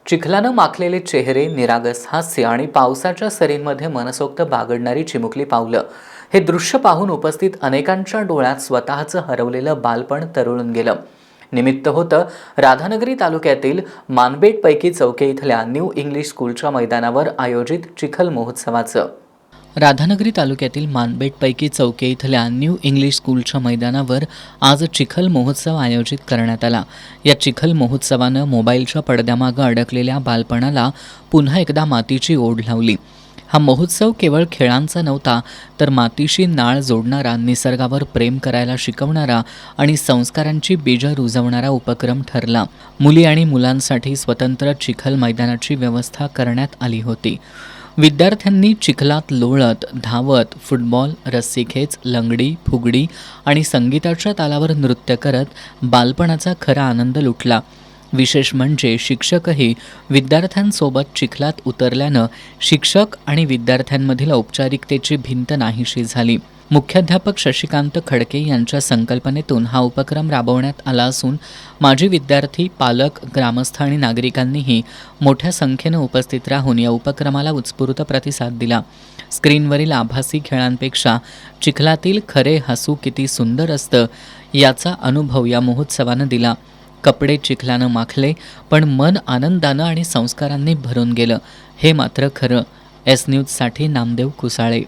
चिखलानं माखलेले चेहरे, निरागस हास्य आणि पावसाच्या सरींमध्ये मनसोक्त बागडणारी चिमुकली पावलं. हे दृश्य पाहून उपस्थित अनेकांच्या डोळ्यात स्वतःचं हरवलेलं बालपण तरळून गेलं. निमित्त होतं राधानगरी तालुक्यातील मानबेटपैकी चौके इथल्या न्यू इंग्लिश स्कूलच्या मैदानावर आयोजित चिखल महोत्सवाचं. राधानगरी तालुक्यातील मानबेटपैकी चौके इथल्या न्यू इंग्लिश स्कूलच्या मैदानावर आज चिखल महोत्सव आयोजित करण्यात आला. या चिखल महोत्सवानं मोबाईलच्या पडद्यामागं अडकलेल्या बालपणाला पुन्हा एकदा मातीची ओढ लावली. हा महोत्सव केवळ खेळांचा नव्हता, तर मातीशी नाळ जोडणारा, निसर्गावर प्रेम करायला शिकवणारा आणि संस्कारांची बीजं रुजवणारा उपक्रम ठरला. मुली आणि मुलांसाठी स्वतंत्र चिखल मैदानाची व्यवस्था करण्यात आली होती. विद्यार्थ्यांनी चिखलात लोळत, धावत, फुटबॉल, रस्सीखेच, लंगडी, फुगडी आणि संगीताच्या तालावर नृत्य करत बालपणाचा खरा आनंद लुटला. विशेष म्हणजे शिक्षकही विद्यार्थ्यांसोबत चिखलात उतरल्यानं शिक्षक आणि विद्यार्थ्यांमधील औपचारिकतेची भिंत नाहीशी झाली. मुख्याध्यापक शशिकांत खडके यांच्या संकल्पनेतून हा उपक्रम राबवण्यात आला असून माजी विद्यार्थी, पालक, ग्रामस्थ आणि नागरिकांनीही मोठ्या संख्येनं उपस्थित राहून या उपक्रमाला उत्स्फूर्त प्रतिसाद दिला. स्क्रीनवरील आभासी खेळांपेक्षा चिखलातील खरे हसू किती सुंदर असतं याचा अनुभव या महोत्सवानं दिला. कपडे चिखलानं माखले, पण मन आनंदानं आणि संस्कारांनी भरून गेलं, हे मात्र खरं. एस न्यूजसाठी नामदेव कुसाळे.